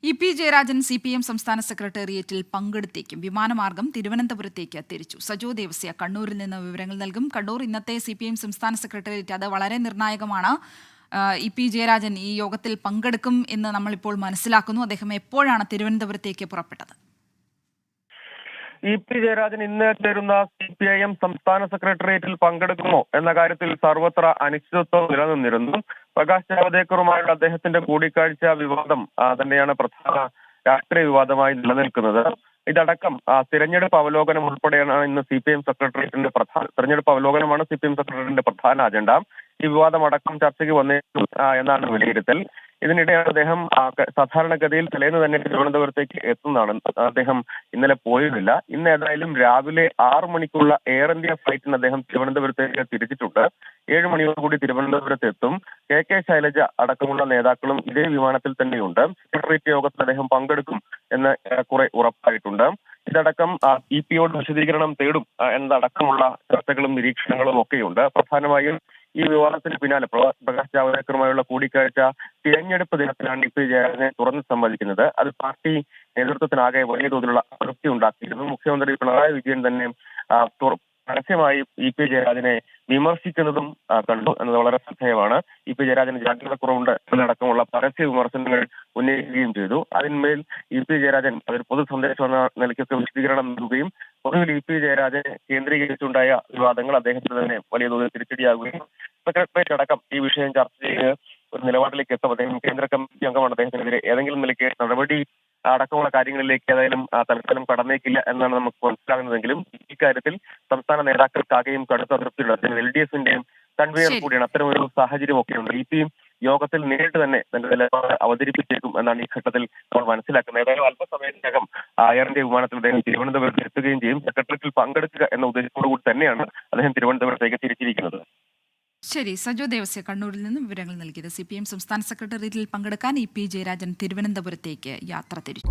EP. Jayarajan CPM സംസ്ഥാന സെക്രട്ടേറിയറ്റിൽ പങ്കെടുത്തേക്കും. വിമാനമാർഗം തിരുവനന്തപുരത്തേക്ക് തിരിച്ചു. സജോ ദേവസ്യ കണ്ണൂരിൽ നിന്ന് വിവരങ്ങൾ നൽകും. കണ്ണൂർ, ഇന്നത്തെ CPM സംസ്ഥാന സെക്രട്ടേറിയറ്റ് അത് വളരെ നിർണായകമാണ്. ഇ.പി. ജയരാജൻ ഈ യോഗത്തിൽ പങ്കെടുക്കും എന്ന് നമ്മളിപ്പോൾ മനസ്സിലാക്കുന്നു. അദ്ദേഹം എപ്പോഴാണ് തിരുവനന്തപുരത്തേക്ക് പുറപ്പെട്ടത്? ഇ.പി. ജയരാജൻ ഇന്ന് ചേരുന്ന CPIM സംസ്ഥാന സെക്രട്ടേറിയറ്റിൽ പങ്കെടുക്കുമോ എന്ന കാര്യത്തിൽ സർവത്ര അനിശ്ചിതത്വം നിലനിന്നിരുന്നു. പ്രകാശ് ജാവദേക്കറുമായുള്ള അദ്ദേഹത്തിന്റെ കൂടിക്കാഴ്ച വിവാദം തന്നെയാണ് പ്രധാന രാഷ്ട്രീയ വിവാദമായി നിലനിൽക്കുന്നത്. ഇതടക്കം തിരഞ്ഞെടുപ്പ് അവലോകനം ഉൾപ്പെടെയാണ് ഇന്ന് CPIM സെക്രട്ടേറിയറ്റിന്റെ തിരഞ്ഞെടുപ്പ് അവലോകനമാണ് CPIM സെക്രട്ടേറിയറ്റിന്റെ പ്രധാന അജണ്ട. ഈ വിവാദം അടക്കം ചർച്ചയ്ക്ക് വന്നേക്കും എന്നാണ് വിലയിരുത്തൽ. ഇതിനിടെയാണ് അദ്ദേഹം സാധാരണഗതിയിൽ തലേന്ന് തന്നെ തിരുവനന്തപുരത്തേക്ക് എത്തുന്നതാണ്. അദ്ദേഹം ഇന്നലെ പോയിരുന്നില്ല. ഇന്ന് ഏതായാലും രാവിലെ 6 മണിക്കുള്ള എയർ ഇന്ത്യ ഫ്ലൈറ്റിന് അദ്ദേഹം തിരുവനന്തപുരത്തേക്ക് തിരിച്ചിട്ടുണ്ട്. 7 മണിയോടുകൂടി തിരുവനന്തപുരത്ത് എത്തും. കെ ശൈലജ അടക്കമുള്ള നേതാക്കളും ഇതേ വിമാനത്തിൽ തന്നെയുണ്ട്. സെക്രട്ടേറിയറ്റ് യോഗത്തിൽ അദ്ദേഹം പങ്കെടുക്കും എന്ന് ഏറെക്കുറെ ഉറപ്പായിട്ടുണ്ട്. ഇതടക്കം ഇ.പിയോട് വിശദീകരണം തേടും എന്നതടക്കമുള്ള ചർച്ചകളും നിരീക്ഷണങ്ങളും ഒക്കെയുണ്ട്. പ്രധാനമായും ഈ വിവാദത്തിന് പിന്നാലെ പ്രകാശ് ജാവദേക്കറുമായുള്ള കൂടിക്കാഴ്ച തിരഞ്ഞെടുപ്പ് ദിനത്തിലാണ് ഇ.പി. ജയരാജനെ തുറന്ന് സമ്മതിക്കുന്നത്. അത് പാർട്ടി നേതൃത്വത്തിനാകെ വലിയ തോതിലുള്ള അതൃപ്തി ഉണ്ടാക്കിയിരുന്നു. മുഖ്യമന്ത്രി പിണറായി വിജയൻ തന്നെ പരസ്യമായി ഇ.പി. ജയരാജനെ വിമർശിക്കുന്നതും കണ്ടു എന്നത് വളരെ ശ്രദ്ധേയമാണ്. ഇ.പി. ജയരാജന് ജാഗ്രതക്കുറവുണ്ട് എന്നടക്കമുള്ള പരസ്യ വിമർശനങ്ങൾ ഉന്നയിക്കുകയും ചെയ്തു. അതിന്മേൽ ഇ.പി. ജയരാജൻ അതൊരു പൊതു സന്ദേശം എന്ന നിലയ്ക്കൊക്കെ വിശദീകരണം നൽകുകയും ഒടുവിൽ ഇ.പി. ജയരാജനെ കേന്ദ്രീകരിച്ചുണ്ടായ വിവാദങ്ങൾ അദ്ദേഹത്തിന് തന്നെ വലിയ തോതിൽ തിരിച്ചടിയാകുകയും സെക്രട്ടേറിയറ്റ് അടക്കം ഈ വിഷയം ചർച്ച ചെയ്ത് ഒരു നിലപാടിലേക്ക് എത്തും. അദ്ദേഹം കേന്ദ്ര കമ്മിറ്റി അംഗമാണ്. അദ്ദേഹത്തിനെതിരെ ഏതെങ്കിലും നിലയ്ക്ക് നടപടി അടക്കമുള്ള കാര്യങ്ങളിലേക്ക് ഏതായാലും തൽക്കാലം കടന്നേക്കില്ല എന്നാണ് നമുക്ക് മനസ്സിലാകുന്നതെങ്കിലും ഇക്കാര്യത്തിൽ സംസ്ഥാന നേതാക്കൾക്കാകെയും കടുത്ത അതൃപ്തിയുണ്ട്. LDFന്റെയും കൺവീനർ കൂടിയാണ്. അത്തരമൊരു സാഹചര്യം ഒക്കെയുണ്ട്. ഇ.പിയും യോഗത്തിൽ നേരിട്ട് തന്നെ തന്റെ നിലപാട് അവതരിപ്പിച്ചേക്കും എന്നാണ് ഈ ഘട്ടത്തിൽ നമ്മൾ മനസ്സിലാക്കുന്നത്. ഏതായാലും അല്പസമയത്തിനകം എയർ ഇന്ത്യ വിമാനത്തിൽ അദ്ദേഹം തിരുവനന്തപുരത്ത് എത്തുകയും ചെയ്യും. സെക്രട്ടേറിയറ്റിൽ പങ്കെടുക്കുക എന്ന ഉദ്ദേശത്തോടു കൂടി തന്നെയാണ് അദ്ദേഹം തിരുവനന്തപുരത്തേക്ക് തിരിച്ചിരിക്കുന്നത്. ശരി, സജോ ദേവസ്യ കണ്ണൂരിൽ നിന്നും വിവരങ്ങൾ നൽകിയത്. CPM സംസ്ഥാന സെക്രട്ടേറിയറ്റിൽ പങ്കെടുക്കാൻ ഇ.പി. ജയരാജൻ തിരുവനന്തപുരത്തേക്ക് യാത്ര തിരിച്ചു.